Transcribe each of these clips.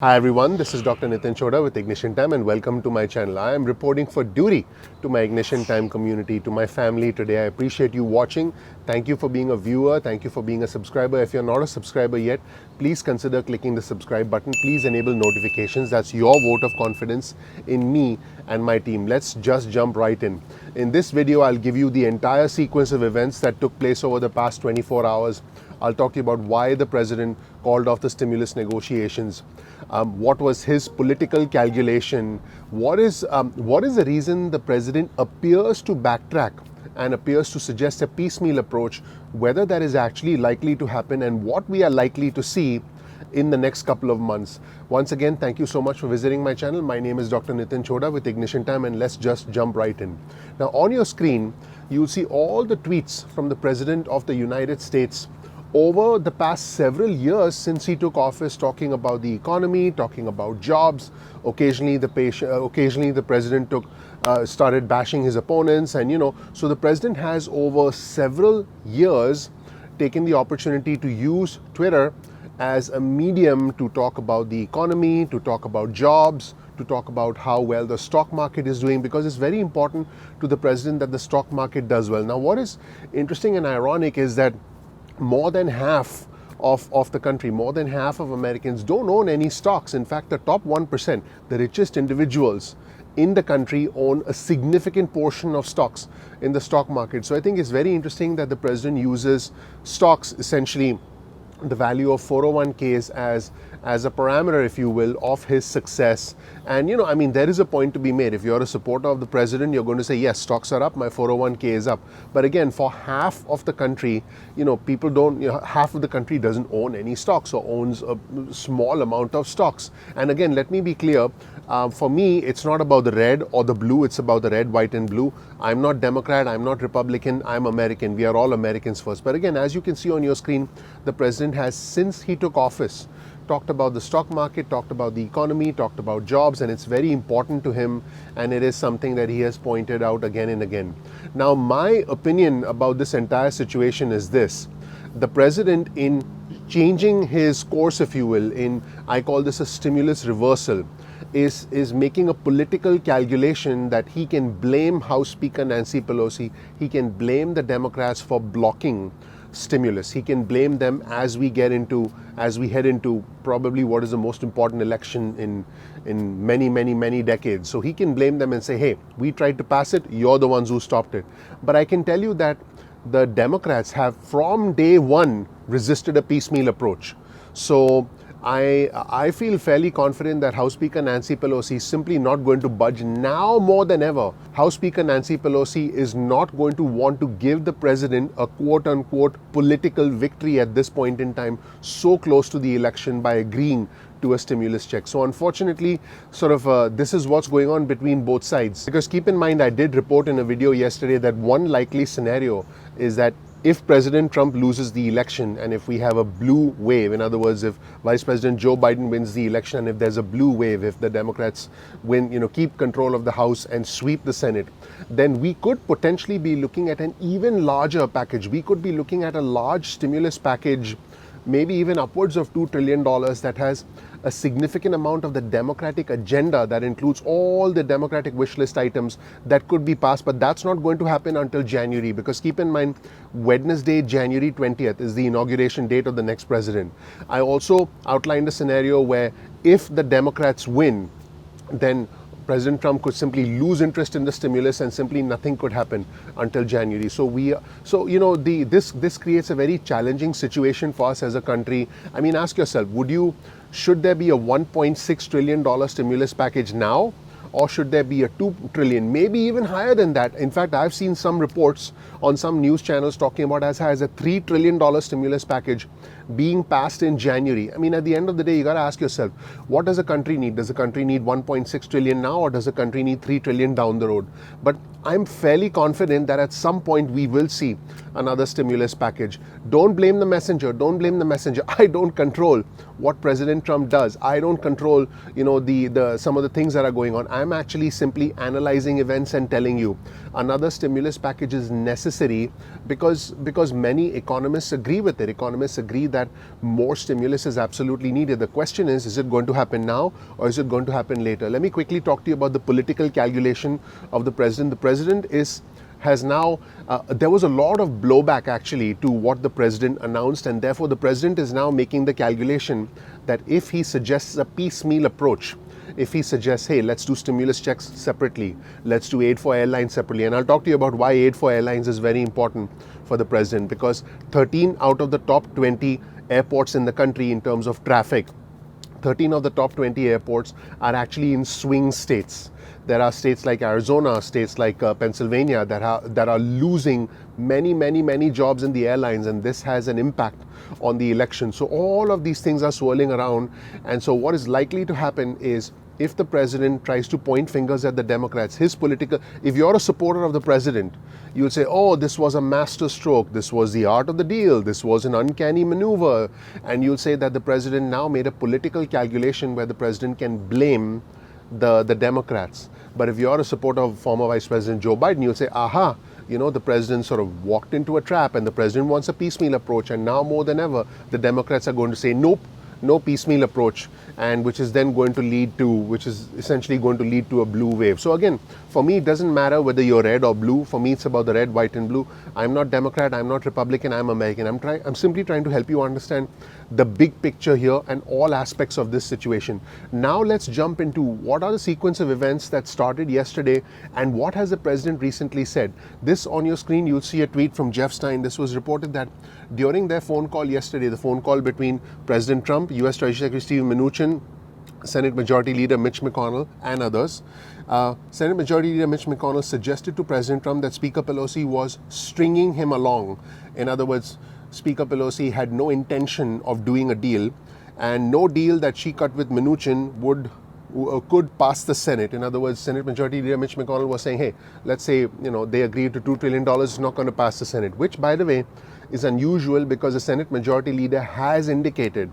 Hi everyone, this is Dr. Nitin Choda with Ignition Time and welcome to my channel. I am reporting for duty to my Ignition Time community, to my family today. I appreciate you watching. Thank you for being a viewer. Thank you for being a subscriber. If you're not a subscriber yet, please consider clicking the subscribe button. Please enable notifications. That's your vote of confidence in me and my team. Let's just jump right in. In this video, I'll give you the entire sequence of events that took place over the past 24 hours. I'll talk to you about why the president called off the stimulus negotiations. What was his political calculation? What is the reason the president appears to backtrack and appears to suggest a piecemeal approach, whether that is actually likely to happen and what we are likely to see in the next couple of months. Once again, thank you so much for visiting my channel. My name is Dr. Nitin Choda with Ignition Time, and let's just jump right in. Now, on your screen, you'll see all the tweets from the President of the United States over the past several years since he took office, talking about the economy, talking about jobs. Occasionally the president started bashing his opponents, and so the president has over several years taken the opportunity to use Twitter as a medium to talk about the economy, to talk about jobs, to talk about how well the stock market is doing, because it's very important to the president that the stock market does well. Now, what is interesting and ironic is that more than half of the country, more than half of Americans don't own any stocks. In fact, the top 1%, the richest individuals in the country, own a significant portion of stocks in the stock market. So I think it's very interesting that the president uses stocks, essentially the value of 401ks, as a parameter, if you will, of his success. And there is a point to be made. If you're a supporter of the president, you're going to say, yes, stocks are up, my 401k is up. But again, for half of the country, people don't, half of the country doesn't own any stocks or owns a small amount of stocks. And again, let me be clear. For me, it's not about the red or the blue. It's about the red, white, and blue. I'm not Democrat. I'm not Republican. I'm American. We are all Americans first. But again, as you can see on your screen, the president has, since he took office, talked about the stock market, talked about the economy, talked about jobs, and it's very important to him, and it is something that he has pointed out again and again. Now, my opinion about this entire situation is this. The president, in changing his course, if you will, I call this a stimulus reversal, is making a political calculation that he can blame House Speaker Nancy Pelosi, he can blame the Democrats for blocking stimulus. He can blame them as we head into probably what is the most important election in many decades. So he can blame them and say, hey, we tried to pass it, you're the ones who stopped it. But I can tell you that the Democrats have from day one resisted a piecemeal approach. So I feel fairly confident that House Speaker Nancy Pelosi is simply not going to budge now more than ever. House Speaker Nancy Pelosi is not going to want to give the president a quote-unquote political victory at this point in time, so close to the election, by agreeing to a stimulus check. So unfortunately, this is what's going on between both sides. Because keep in mind, I did report in a video yesterday that one likely scenario is that if President Trump loses the election and if we have a blue wave, in other words, if Vice President Joe Biden wins the election and if there's a blue wave, if the Democrats win, keep control of the House and sweep the Senate, then we could potentially be looking at an even larger package. We could be looking at a large stimulus package, maybe even upwards of $2 trillion, that has a significant amount of the Democratic agenda, that includes all the Democratic wish list items that could be passed. But that's not going to happen until January, because keep in mind, Wednesday, January 20th is the inauguration date of the next president. I also outlined a scenario where if the Democrats win, then President Trump could simply lose interest in the stimulus and simply nothing could happen until January. This creates a very challenging situation for us as a country. I mean, ask yourself, should there be a $1.6 trillion stimulus package now? Or should there be a $2 trillion, maybe even higher than that? In fact, I've seen some reports on some news channels talking about as high as a $3 trillion stimulus package being passed in January. I mean, at the end of the day, you got to ask yourself, what does a country need? Does a country need 1.6 trillion now, or does a country need 3 trillion down the road? But I'm fairly confident that at some point we will see another stimulus package. Don't blame the messenger. Don't blame the messenger. I don't control what President Trump does. I don't control, some of the things that are going on. I'm actually simply analyzing events and telling you another stimulus package is necessary because many economists agree with it. Economists agree that more stimulus is absolutely needed. The question is it going to happen now or is it going to happen later? Let me quickly talk to you about the political calculation of the president. The president has now, there was a lot of blowback actually to what the president announced, and therefore the president is now making the calculation that if he suggests a piecemeal approach, if he suggests, hey, let's do stimulus checks separately, let's do aid for airlines separately, and I'll talk to you about why aid for airlines is very important for the president, because 13 out of the top 20 airports in the country in terms of traffic, 13 of the top 20 airports are actually in swing states. There are states like Arizona, states like Pennsylvania that are losing many jobs in the airlines, and this has an impact on the election. So all of these things are swirling around, and so what is likely to happen is if the president tries to point fingers at the Democrats, if you're a supporter of the president, you'll say, oh, this was a master stroke, this was the art of the deal, this was an uncanny maneuver, and you'll say that the president now made a political calculation where the president can blame the Democrats. But if you're a supporter of former Vice President Joe Biden, you'll say, aha, the president sort of walked into a trap and the president wants a piecemeal approach, and now more than ever, the Democrats are going to say, nope, no piecemeal approach, and which is essentially going to lead to a blue wave. So again, for me, it doesn't matter whether you're red or blue. For me, it's about the red, white, and blue. I'm not Democrat, I'm not Republican, I'm American. I'm simply trying to help you understand the big picture here and all aspects of this situation. Now let's jump into what are the sequence of events that started yesterday and what has the president recently said. This on your screen, you'll see a tweet from Jeff Stein. This was reported that during their phone call yesterday, the phone call between President Trump, US Treasury Secretary Steve Mnuchin, Senate Majority Leader Mitch McConnell, and others, Senate Majority Leader Mitch McConnell suggested to President Trump that Speaker Pelosi was stringing him along. In other words, Speaker Pelosi had no intention of doing a deal, and no deal that she cut with Mnuchin could pass the Senate. In other words, Senate Majority Leader Mitch McConnell was saying, hey, let's say they agreed to $2 trillion, it's not going to pass the Senate, which, by the way, is unusual because the Senate Majority Leader has indicated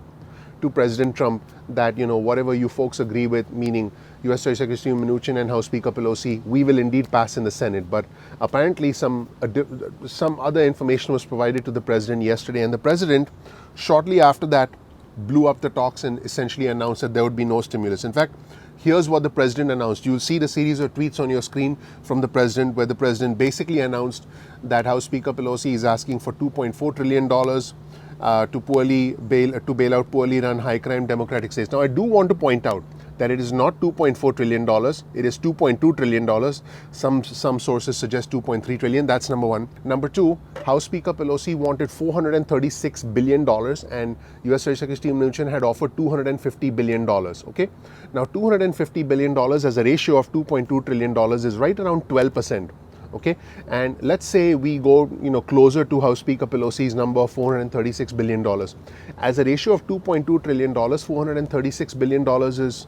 to President Trump that whatever you folks agree with, meaning US Treasury Secretary Steve Mnuchin and House Speaker Pelosi, we will indeed pass in the Senate. But apparently some other information was provided to the president yesterday, and the president shortly after that blew up the talks and essentially announced that there would be no stimulus. In fact, here's what the president announced. You'll see the series of tweets on your screen from the president, where the president basically announced that House Speaker Pelosi is asking for $2.4 trillion to bail out poorly run high crime Democratic states. Now, I do want to point out that it is not $2.4 trillion, it is $2.2 trillion. Some sources suggest $2.3 trillion. That's number one. Number two, House Speaker Pelosi wanted $436 billion and US Treasury Secretary Steve Mnuchin had offered $250 billion. Okay. Now, $250 billion as a ratio of $2.2 trillion is right around 12%. Okay, and let's say we go closer to House Speaker Pelosi's number of $436 billion. As a ratio of $2.2 trillion, $436 billion is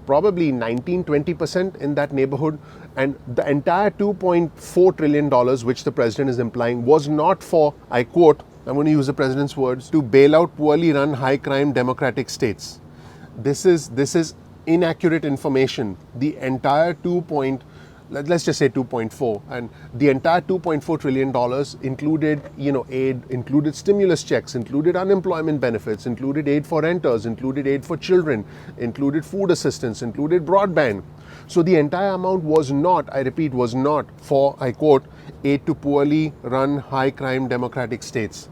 probably 19-20% in that neighborhood, and the entire $2.4 trillion which the president is implying was not for, I quote, I'm going to use the president's words, to bail out poorly run high crime Democratic states. This is inaccurate information. The entire let's just say 2.4, and the entire $2.4 trillion included aid, included stimulus checks, included unemployment benefits, included aid for renters, included aid for children, included food assistance, included broadband. So the entire amount was not, I repeat, was not for, I quote, aid to poorly run high crime Democratic states.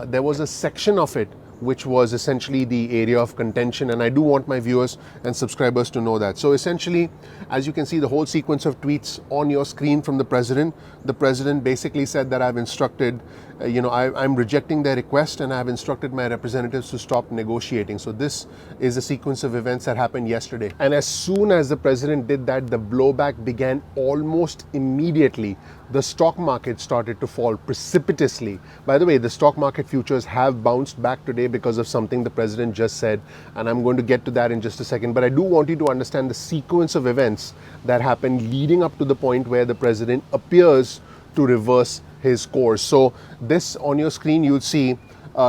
There was a section of it which was essentially the area of contention, and I do want my viewers and subscribers to know that. So essentially, as you can see, the whole sequence of tweets on your screen from the president basically said that I've instructed, I'm rejecting their request and I've instructed my representatives to stop negotiating. So this is a sequence of events that happened yesterday. And as soon as the president did that, the blowback began almost immediately. The stock market started to fall precipitously. By the way, the stock market futures have bounced back today because of something the president just said, and I'm going to get to that in just a second. But I do want you to understand the sequence of events that happened leading up to the point where the president appears to reverse his course. So this on your screen, you'll see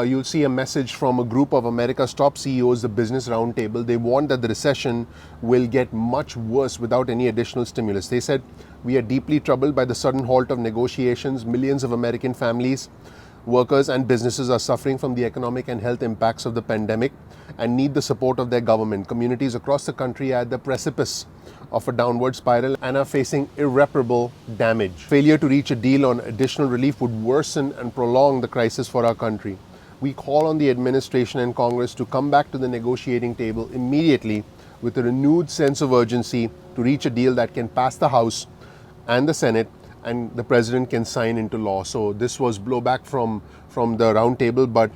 you'll see a message from a group of America's top CEOs, the Business Roundtable. They warned that the recession will get much worse without any additional stimulus. They said, "We are deeply troubled by the sudden halt of negotiations. Millions of American families, workers and businesses are suffering from the economic and health impacts of the pandemic and need the support of their government. Communities across the country are at the precipice of a downward spiral and are facing irreparable damage. Failure to reach a deal on additional relief would worsen and prolong the crisis for our country. We call on the administration and Congress to come back to the negotiating table immediately with a renewed sense of urgency to reach a deal that can pass the House and the Senate and the President can sign into law." So this was blowback from the roundtable, but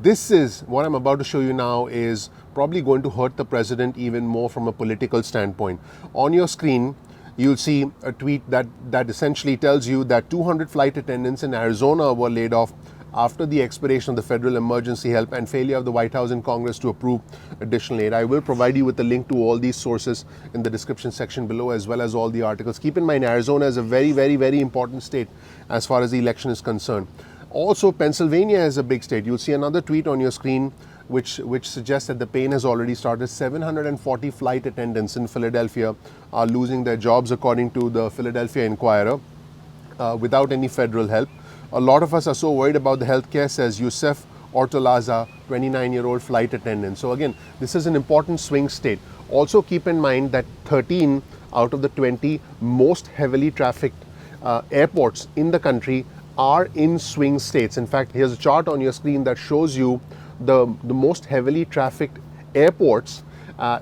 this is what I'm about to show you now is probably going to hurt the President even more from a political standpoint. On your screen, you'll see a tweet that essentially tells you that 200 flight attendants in Arizona were laid off after the expiration of the federal emergency help and failure of the White House and Congress to approve additional aid. I will provide you with a link to all these sources in the description section below, as well as all the articles. Keep in mind, Arizona is a very, very, very important state as far as the election is concerned. Also, Pennsylvania is a big state. You'll see another tweet on your screen which suggests that the pain has already started. 740 flight attendants in Philadelphia are losing their jobs, according to the Philadelphia Inquirer, without any federal help. A lot of us are so worried about the healthcare, says Yusef Ortolaza, 29-year-old flight attendant. So again, this is an important swing state. Also keep in mind that 13 out of the 20 most heavily trafficked airports in the country are in swing states. In fact, here's a chart on your screen that shows you the most heavily trafficked airports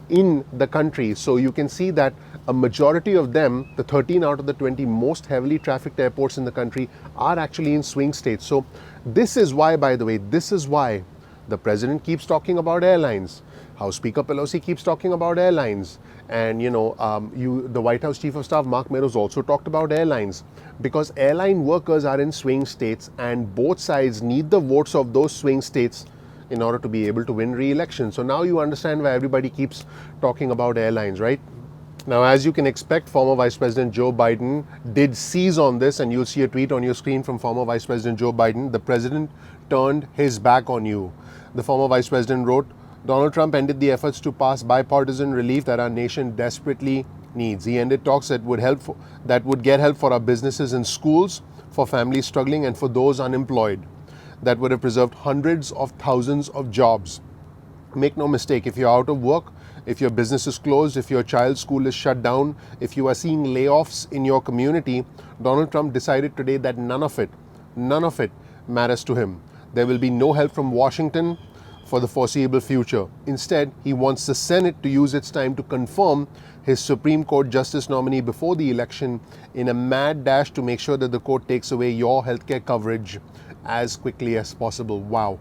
in the country. So you can see that a majority of them, the 13 out of the 20 most heavily trafficked airports in the country, are actually in swing states. So this is why, by the way, this is why the President keeps talking about airlines. House Speaker Pelosi keeps talking about airlines. And the White House Chief of Staff Mark Meadows also talked about airlines, because airline workers are in swing states and both sides need the votes of those swing states in order to be able to win re-election. So now you understand why everybody keeps talking about airlines, right? Now, as you can expect, former Vice President Joe Biden did seize on this, and you'll see a tweet on your screen from former Vice President Joe Biden. "The President turned his back on you." The former Vice President wrote, "Donald Trump ended the efforts to pass bipartisan relief that our nation desperately needs. He ended talks that would get help for our businesses and schools, for families struggling and for those unemployed, that would have preserved hundreds of thousands of jobs. Make no mistake, if you're out of work, if your business is closed, if your child's school is shut down, if you are seeing layoffs in your community, Donald Trump decided today that none of it matters to him. There will be no help from Washington for the foreseeable future. Instead, he wants the Senate to use its time to confirm his Supreme Court Justice nominee before the election in a mad dash to make sure that the court takes away your healthcare coverage as quickly as possible." Wow.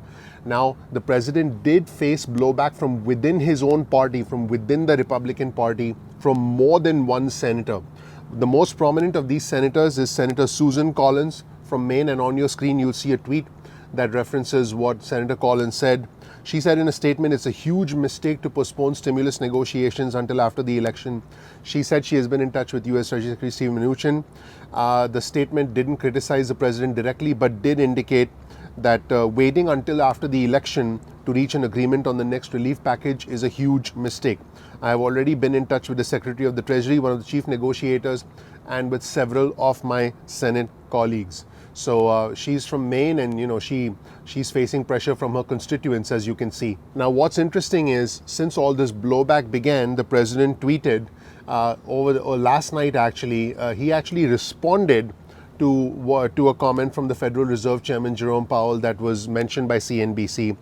Now, the President did face blowback from within his own party, from within the Republican Party, from more than one senator. The most prominent of these senators is Senator Susan Collins from Maine, and on your screen you'll see a tweet that references what Senator Collins said. She said in a statement, "It's a huge mistake to postpone stimulus negotiations until after the election." She said she has been in touch with U.S. Treasury Secretary Steve Mnuchin. The statement didn't criticize the President directly, but did indicate that waiting until after the election to reach an agreement on the next relief package is a huge mistake. "I have already been in touch with the Secretary of the Treasury, one of the chief negotiators, and with several of my Senate colleagues." So she's from Maine, and she's facing pressure from her constituents, as you can see. Now, what's interesting is, since all this blowback began, the President tweeted last night. He actually responded to a comment from the Federal Reserve Chairman Jerome Powell that was mentioned by CNBC.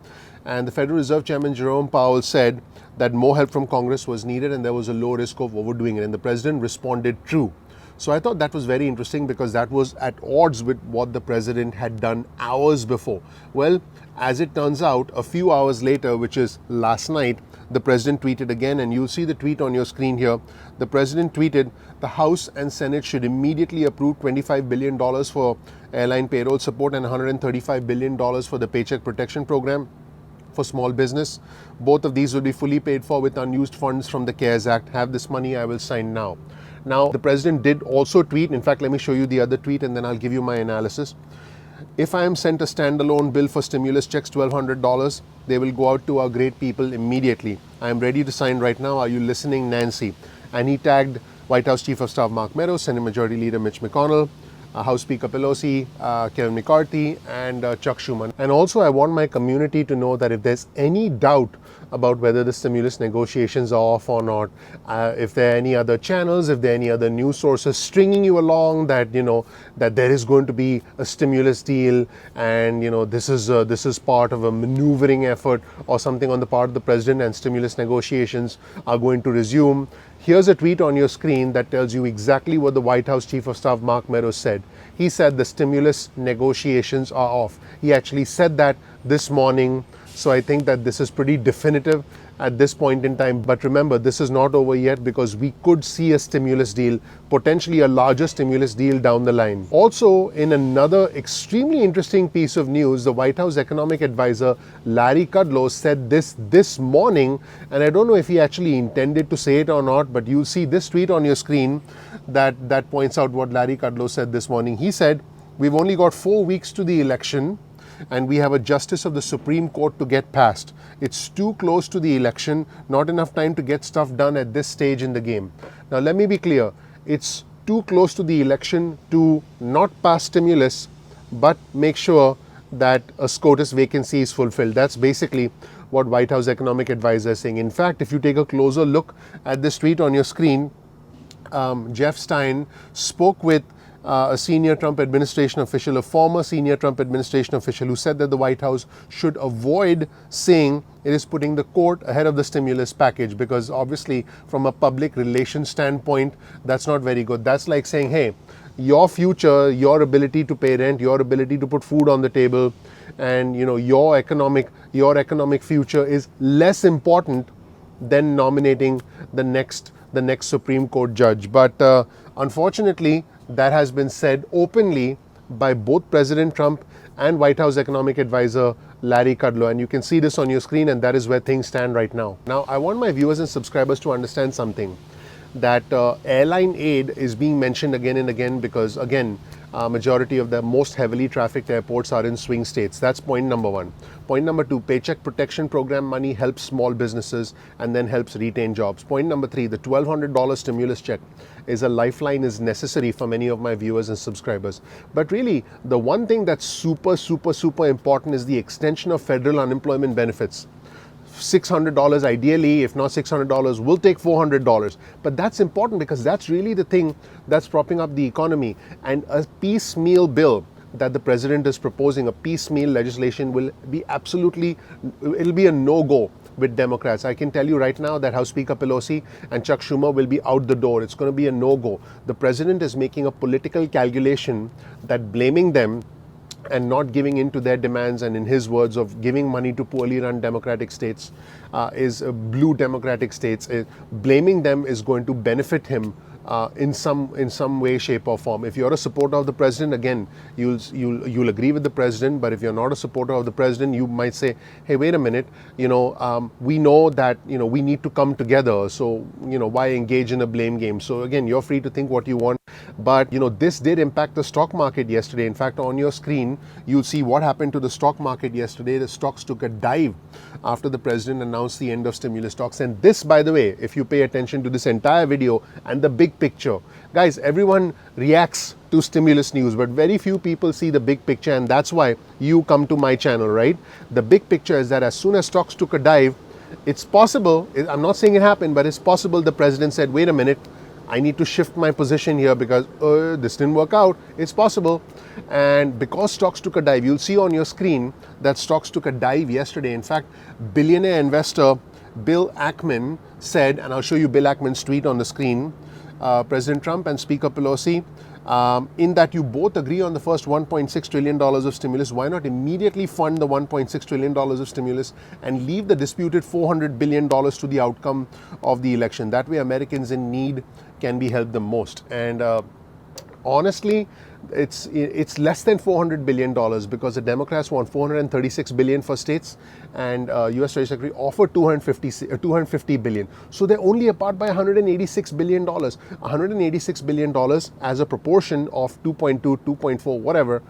And the Federal Reserve Chairman Jerome Powell said that more help from Congress was needed and there was a low risk of overdoing it. And the President responded true. So I thought that was very interesting, because that was at odds with what the President had done hours before. Well, as it turns out, a few hours later, which is last night, the President tweeted again, and you'll see the tweet on your screen here. The President tweeted, "The House and Senate should immediately approve $25 billion for airline payroll support and $135 billion for the Paycheck Protection Program for small business. Both of these will be fully paid for with unused funds from the CARES Act. Have this money, I will sign now." Now, the President did also tweet. In fact, let me show you the other tweet and then I'll give you my analysis. If I am sent a standalone bill for stimulus checks, $1,200, they will go out to our great people immediately. I am ready to sign right now. Are you listening, Nancy? And he tagged White House Chief of Staff Mark Meadows, Senate Majority Leader Mitch McConnell, House Speaker Pelosi, Kevin McCarthy, and Chuck Schumer. And also, I want my community to know that if there's any doubt about whether the stimulus negotiations are off or not, if there are any other channels, if there are any other news sources stringing you along that that there is going to be a stimulus deal, and this is part of a maneuvering effort or something on the part of the president, and stimulus negotiations are going to resume. Here's a tweet on your screen that tells you exactly what the White House Chief of Staff Mark Meadows said. He said the stimulus negotiations are off. He actually said that this morning. So I think that this is pretty definitive at this point in time. But remember, this is not over yet, because we could see a stimulus deal, potentially a larger stimulus deal down the line. Also, in another extremely interesting piece of news, the White House economic advisor Larry Kudlow said this morning, and I don't know if he actually intended to say it or not, but you'll see this tweet on your screen that points out what Larry Kudlow said this morning. He said, "We've only got 4 weeks to the election, and we have a justice of the Supreme Court to get past. It's too close to the election, not enough time to get stuff done at this stage in the game." Now, let me be clear. It's too close to the election to not pass stimulus, but make sure that a SCOTUS vacancy is fulfilled. That's basically what White House economic advisor is saying. In fact, if you take a closer look at this tweet on your screen, Jeff Stein spoke with a senior Trump administration official, a former senior Trump administration official, who said that the White House should avoid saying it is putting the court ahead of the stimulus package, because obviously from a public relations standpoint, that's not very good. That's like saying, hey, your future, your ability to pay rent, your ability to put food on the table, and your economic future is less important than nominating the next Supreme Court judge. But unfortunately, that has been said openly by both President Trump and White House economic advisor Larry Kudlow. And you can see this on your screen, and that is where things stand right now. Now, I want my viewers and subscribers to understand something, that airline aid is being mentioned again and again because, again, majority of the most heavily trafficked airports are in swing states. That's point number one. Point number two, Paycheck Protection Program money helps small businesses and then helps retain jobs. Point number three, the $1,200 stimulus check is a lifeline, is necessary for many of my viewers and subscribers. But really, the one thing that's super important is the extension of federal unemployment benefits. $600 ideally, if not $600, we'll take $400. But that's important because that's really the thing that's propping up the economy. And a piecemeal bill that the president is proposing, a piecemeal legislation, will be it'll be a no-go with Democrats. I can tell you right now that House Speaker Pelosi and Chuck Schumer will be out the door. It's going to be a no-go. The president is making a political calculation that blaming them and not giving in to their demands, and in his words of giving money to poorly run democratic states, blue democratic states, blaming them is going to benefit him in some way, shape or form. If you're a supporter of the president, again, you'll agree with the president. But if you're not a supporter of the president, you might say, hey, wait a minute, we know that we need to come together, so why engage in a blame game? So again, you're free to think what you want. But this did impact the stock market yesterday. In fact, on your screen, you'll see what happened to the stock market yesterday. The stocks took a dive after the president announced the end of stimulus talks. And this, by the way, if you pay attention to this entire video and the big picture, guys, everyone reacts to stimulus news, but very few people see the big picture, and that's why you come to my channel, right? The big picture is that as soon as stocks took a dive, it's possible, I'm not saying it happened, but it's possible the president said, wait a minute, I need to shift my position here because this didn't work out. It's possible. And because stocks took a dive, you'll see on your screen that stocks took a dive yesterday. In fact, billionaire investor Bill Ackman said, and I'll show you Bill Ackman's tweet on the screen, President Trump and Speaker Pelosi, in that you both agree on the first $1.6 trillion of stimulus, why not immediately fund the $1.6 trillion of stimulus and leave the disputed $400 billion to the outcome of the election? That way Americans in need can be helped the most. And honestly, it's less than $400 billion because the Democrats want $436 billion for states, and U.S. Treasury Secretary offered $250 billion. So they're only apart by $186 billion. $186 billion as a proportion of 2.2, 2.4, whatever,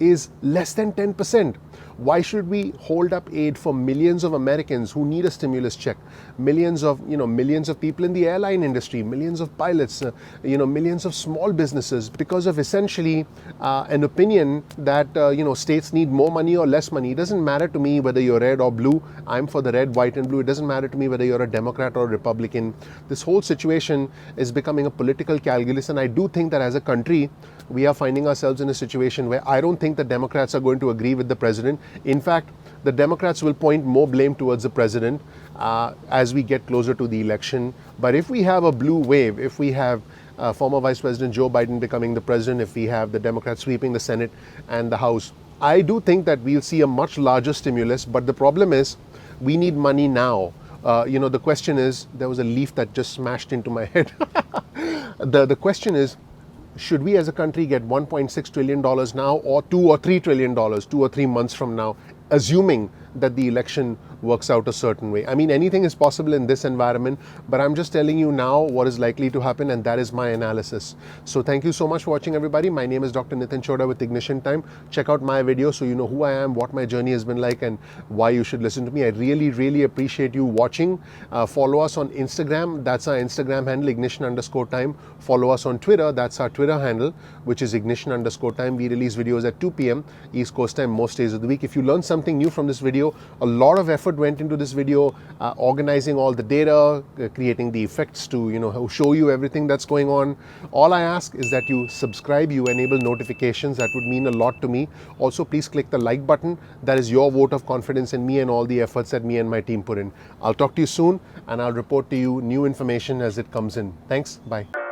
is less than 10%. Why should we hold up aid for millions of Americans who need a stimulus check? Millions of people in the airline industry, millions of pilots, millions of small businesses, because of essentially an opinion that states need more money or less money. It doesn't matter to me whether you're red or blue. I'm for the red, white, and blue. It doesn't matter to me whether you're a Democrat or a Republican. This whole situation is becoming a political calculus, and I do think that as a country, we are finding ourselves in a situation where I don't think the Democrats are going to agree with the president. In fact, the Democrats will point more blame towards the president as we get closer to the election. But if we have a blue wave, if we have former Vice President Joe Biden becoming the president, if we have the Democrats sweeping the Senate and the House, I do think that we'll see a much larger stimulus. But the problem is, we need money now. The question is, there was a leaf that just smashed into my head. The question is, should we as a country get $1.6 trillion now, or $2 or $3 trillion 2 or 3 months from now, assuming that the election works out a certain way? I mean, anything is possible in this environment, but I'm just telling you now what is likely to happen, and that is my analysis. So thank you so much for watching, everybody. My name is Dr. Nitin Chhoda with Ignition Time. Check out my video so you know who I am, what my journey has been like, and why you should listen to me. I really, really appreciate you watching. Follow us on Instagram. That's our Instagram handle, ignition_time. Follow us on Twitter. That's our Twitter handle, which is ignition_time. We release videos at 2 p.m. East Coast time most days of the week. If you learned something new from this video, a lot of effort went into this video, organizing all the data, creating the effects to show you everything that's going on. All I ask is that you subscribe, you enable notifications. That would mean a lot to me. Also, please click the like button. That is your vote of confidence in me and all the efforts that me and my team put in. I'll talk to you soon, and I'll report to you new information as it comes in. Thanks. Bye.